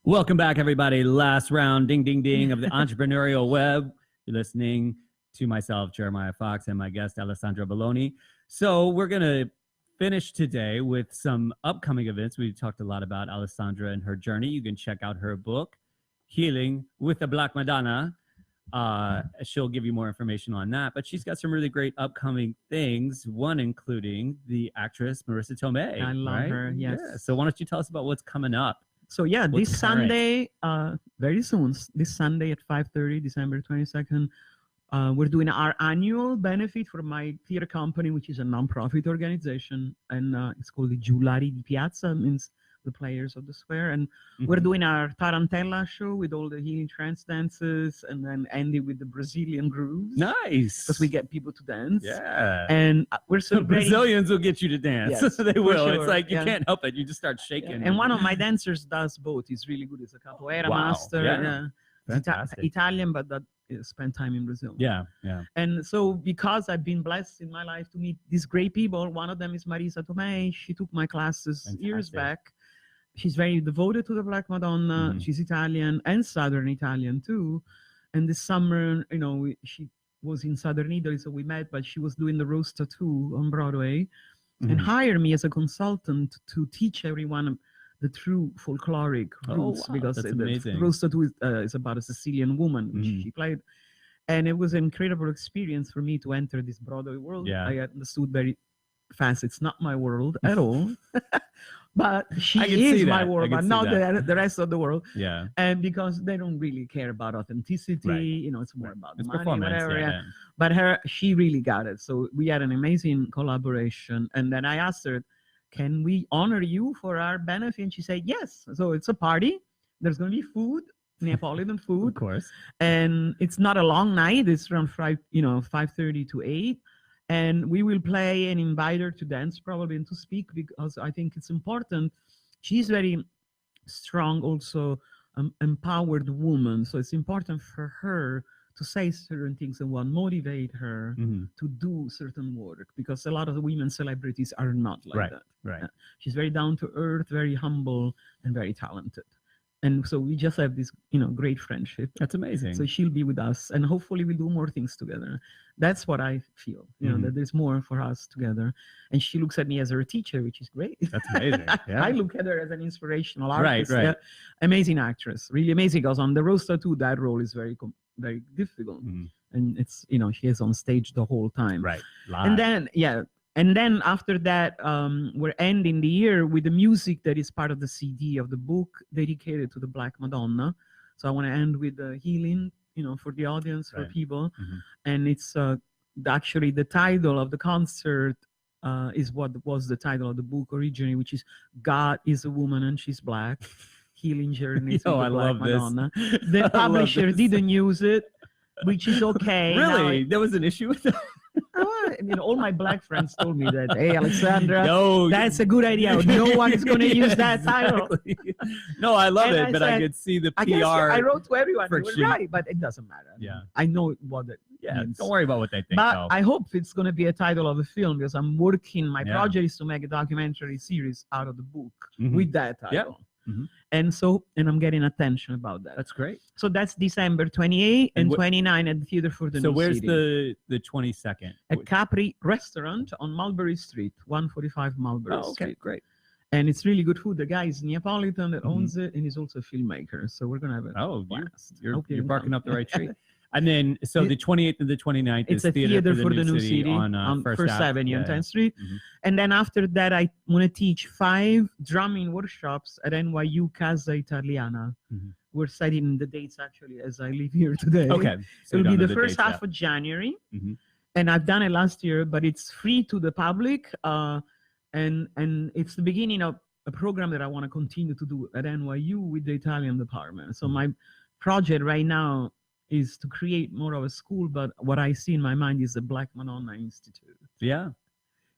Welcome back, everybody. Last round, ding, ding, ding, of the entrepreneurial web. You're listening to myself, Jeremiah Fox, and my guest, Alessandra Belloni. So we're going to finish today with some upcoming events. We talked a lot about Alessandra and her journey. You can check out her book, Healing with the Black Madonna. She'll give you more information on that, but she's got some really great upcoming things, one including the actress Marisa Tomei. I love her, yes. Yeah. So why don't you tell us about what's coming up? So yeah, What's this current? Sunday, very soon, this Sunday at 5:30, December 22nd, we're doing our annual benefit for my theater company, which is a nonprofit organization, and it's called the Giullari di Piazza, means the players of the square. And we're doing our Tarantella show with all the healing trance dances, and then ending with the Brazilian grooves. Nice. Because we get people to dance. Yeah. And we're So celebrating. Brazilians will get you to dance. Yes, they will. sure, It's like you yeah. can't help it. You just start shaking. Yeah. And one of my dancers does both. He's really good. He's a capoeira Wow. master. Yeah. Yeah. Fantastic. Italian, but that spent time in Brazil. Yeah, yeah. And so because I've been blessed in my life to meet these great people, one of them is Marisa Tomei. She took my classes years back. She's very devoted to the Black Madonna. She's Italian and Southern Italian too. And this summer, you know, she was in Southern Italy, so we met, but she was doing the Rose Tattoo on Broadway and hired me as a consultant to teach everyone the true folkloric roots, because the Rose Tattoo is about a Sicilian woman, which she played. And it was an incredible experience for me to enter this Broadway world. Yeah. I understood very fast it's not my world at all. But she I can is see my that. world, I can but see not that. the rest of the world. Yeah. And because they don't really care about authenticity, Right. you know, it's more about It's money, performance. whatever. Yeah, Yeah. But she really got it. So we had an amazing collaboration. And then I asked her, can we honor you for our benefit? And she said, yes. So it's a party. There's going to be food, Neapolitan food. Of course. And it's not a long night. It's around 5:30 to 8. And we will play and invite her to dance probably and to speak, because I think it's important. She's very strong, also empowered woman. So it's important for her to say certain things and what motivate her to do certain work, because a lot of the women celebrities are not like that. Right. She's very down to earth, very humble, and very talented. And so we just have this, great friendship. That's amazing. So she'll be with us, and hopefully we'll do more things together. That's what I feel, that there's more for us together. And she looks at me as her teacher, which is great. That's amazing. Yeah. I look at her as an inspirational artist. Right. Yeah. Amazing actress, really amazing. Because on the Rose Tattoo, that role is very difficult. And it's, she is on stage the whole time. Right. Live. And then after that, we're ending the year with the music that is part of the CD of the book dedicated to the Black Madonna. So I want to end with the healing, for the audience, for people. And it's actually the title of the concert is what was the title of the book originally, which is God is a Woman and She's Black, Healing Journeys with the Black Madonna. The publisher didn't use it, which is okay. Really? There was an issue with that? All my Black friends told me that, hey, Alessandra, no, that's a good idea. No one is going to use that title. No, I love it, but I could see the PR. I wrote to everyone. They were right, but it doesn't matter. Yeah. I know what it means. Don't worry about what they think. But I hope it's going to be a title of a film, because I'm working, my project is to make a documentary series out of the book with that title. And I'm getting attention about that. That's great. So that's December 28 and 29 at the Theater for the New City. So where's the 22nd? At Capri Restaurant on Mulberry Street, 145 Mulberry Street. Okay, great. And it's really good food. The guy is Neapolitan that owns it, and he's also a filmmaker. So we're going to have a blast. You're barking up the right tree. And then, so the 28th and the 29th it's is a Theater for the New City City on First Avenue on 10th Street. And then after that, I want to teach 5 drumming workshops at NYU Casa Italiana. We're setting the dates actually as I leave here today. Okay. So it'll be the first half of January. And I've done it last year, but it's free to the public. And it's the beginning of a program that I want to continue to do at NYU with the Italian department. So my project right now is to create more of a school, but what I see in my mind is the Black Madonna Institute. Yeah.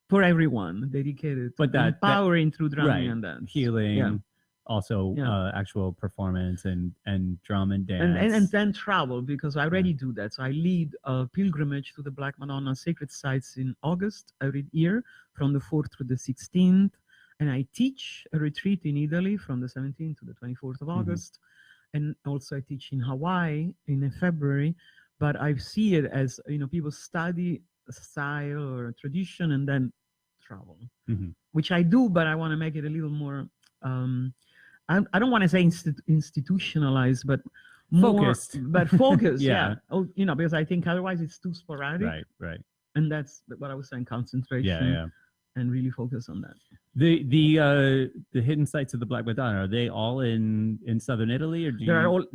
For everyone, dedicated to empowering through drumming and dance. Healing, also actual performance and drum and dance. And then travel, because I already do that. So I lead a pilgrimage to the Black Madonna sacred sites in August every year, from the 4th to the 16th. And I teach a retreat in Italy from the 17th to the 24th of August. And also I teach in Hawaii in February. But I see it as, people study a style or a tradition and then travel, which I do, but I want to make it a little more, I don't want to say institutionalized, but focused. Focused, Yeah. Oh, because I think otherwise it's too sporadic. Right. And that's what I was saying, concentration. Yeah. And really focus on that. The hidden sites of the Black Madonna, are they all in southern Italy, or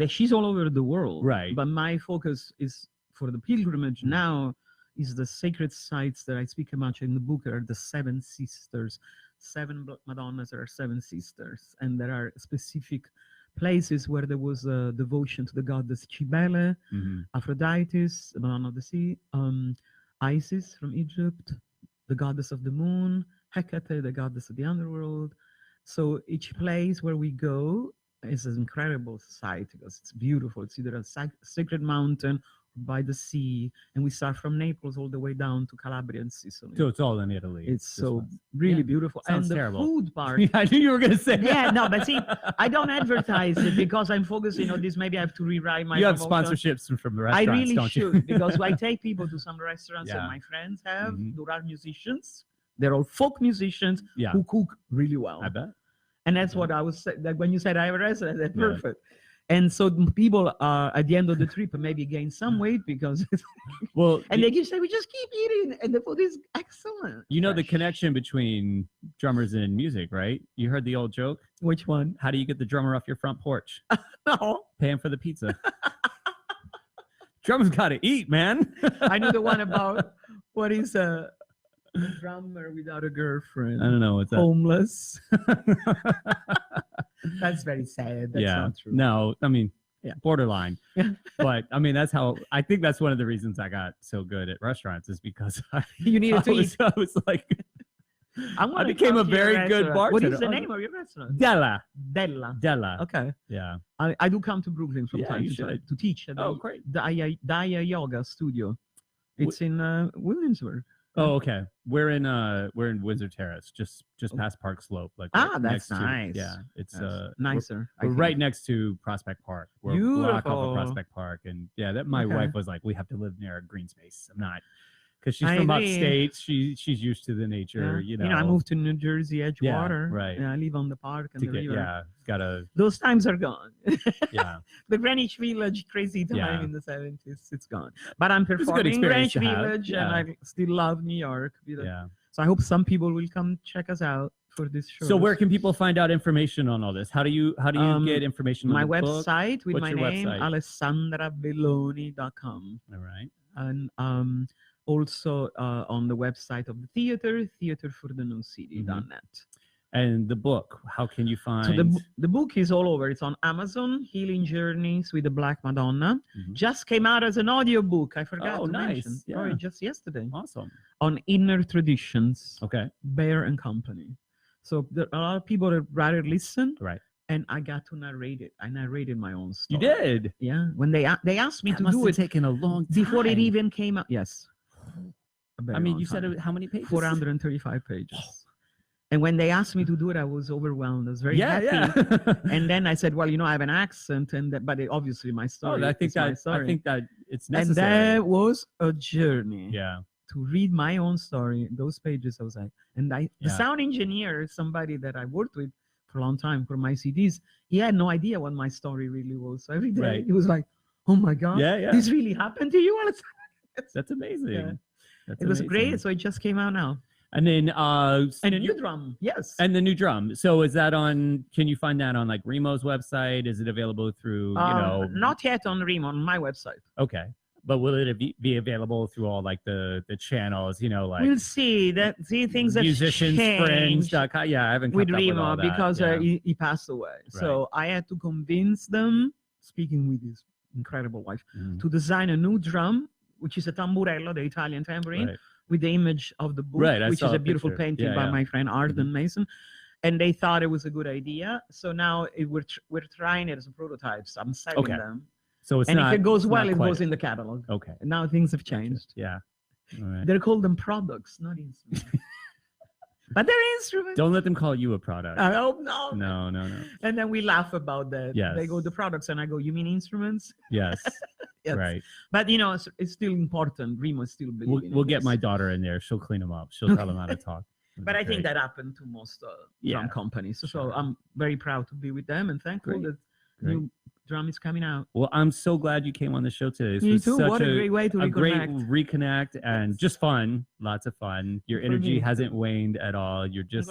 she's all over the world, right? But my focus is for the pilgrimage now is the sacred sites that I speak about in the book. Are the 7 sisters, 7 Madonnas. There are 7 sisters, and there are specific places where there was a devotion to the goddess Cybele, Aphrodite, the Madonna of the Sea, Isis from Egypt, the goddess of the moon, Hecate, the goddess of the underworld. So each place where we go is an incredible site because it's beautiful. It's either a sacred mountain or by the sea. And we start from Naples all the way down to Calabria and Sicily. So it's all in Italy. It's so really beautiful. Sounds and the terrible. Food part. I knew you were going to say that. Yeah, no, but see, I don't advertise it because I'm focusing on this. Maybe I have to rewrite my You have promotion. sponsorships from the restaurants, I really don't you? should because I take people to some restaurants that my friends have who are musicians. They're all folk musicians who cook really well. I bet. And that's what I was saying. Like when you said I have a restaurant, that's perfect. And so people at the end of the trip maybe gain some weight because and they just say, we just keep eating and the food is excellent. You know the connection between drummers and music, right? You heard the old joke? Which one? How do you get the drummer off your front porch? No. Pay him for the pizza. Drummer's got to eat, man. I know the one about what is a drummer without a girlfriend. I don't know what's that. Homeless. That's very sad. That's not true. No, I mean, borderline. But I mean, I think that's one of the reasons I got so good at restaurants is because you needed to eat. I was like, I became a very good bartender. What is the name of your restaurant? Della. Okay. Yeah. I do come to Brooklyn from time to time to teach at great. Daya Yoga Studio. It's in Williamsburg. Oh, okay. We're in Windsor Terrace, just past Park Slope. Like that's nice. It's nicer. We're right next to Prospect Park. We're Beautiful. a block off of Prospect Park, and my wife was like, we have to live near a green space. I'm not, because she's from upstate. She's used to the nature. You know, I moved to New Jersey, Edgewater. Right. And I live on the park and the river. Gotta. Those times are gone. Yeah. The Greenwich Village crazy time in the 70s, it's gone. But I'm performing in Greenwich Village, and I still love New York. So I hope some people will come check us out for this show. So where can people find out information on all this? How do you get information on my the book? website with What's my your name, alessandrabelloni.com. All right. And also on the website of the theaterforthenewcity.net. And the book, how can you find? So the book is all over. It's on Amazon, Healing Journeys with the Black Madonna. Just came out as an audiobook. I forgot to mention. Probably just yesterday. Awesome. On Inner Traditions. Okay. Bear and Company. So there are a lot of people that rather listen. Right. And I got to narrate it. I narrated my own story. You did? Yeah. When they asked me to do it. Taken a long time. Before it even came out. Yes. I mean, you said how many pages? 435 pages. And when they asked me to do it, I was overwhelmed. I was very happy. Yeah. And then I said, well, I have an accent, but obviously my story. I think that it's necessary. And that was a journey. Yeah. To read my own story, those pages, I was like, the sound engineer, somebody that I worked with for a long time for my CDs, he had no idea what my story really was. So every day he was like, oh my God, this really happened to you? That's amazing. Yeah. It was great. So it just came out now. And then and a new drum, yes. And the new drum. So is that on? Can you find that on like Remo's website? Is it available through Not yet on Remo, on my website. Okay, but will it be available through all like the channels? Like we'll see. Things have changed. Musiciansfriends.com. Yeah, I haven't with kept Remo up with all that. because he passed away. Right. So I had to convince them, speaking with his incredible wife, to design a new drum, which is a tamburello, the Italian tambourine. Right. With the image of the book, which is a beautiful painting by my friend Arden Mason. And they thought it was a good idea. So now we're trying it as a prototype. So I'm selling them. So if it goes well, it goes in the catalog. Okay. And now things have changed. Yeah. All right. They're called them products, not instruments. But they're instruments. Don't let them call you a product. I hope no. No. And then we laugh about that. Yes. They go the products, and I go, you mean instruments? Yes. Yes. Right. But it's still important. Remo still believes. We'll get my daughter in there. She'll clean them up. She'll tell them how to talk. But I think that happened to most drum companies. So I'm very proud to be with them and thankful that new drum is coming out. Well, I'm so glad you came on the show today. This Me was too. such What a great way to reconnect. great reconnect and just fun. Lots of fun. Your energy hasn't waned at all. You're just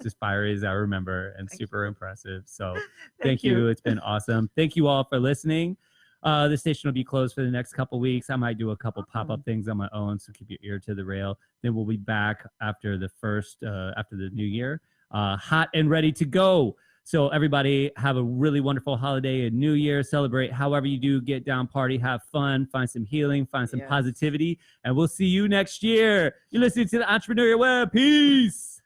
as fiery as I remember and super impressive. So thank you. It's been awesome. Thank you all for listening. The station will be closed for the next couple weeks. I might do a couple pop-up things on my own, so keep your ear to the rail. Then we'll be back after the new year, hot and ready to go. So everybody have a really wonderful holiday and New Year. Celebrate however you do. Get down, party, have fun, find some healing, find some positivity, and we'll see you next year. You're listening to the Entrepreneurial Web. Peace.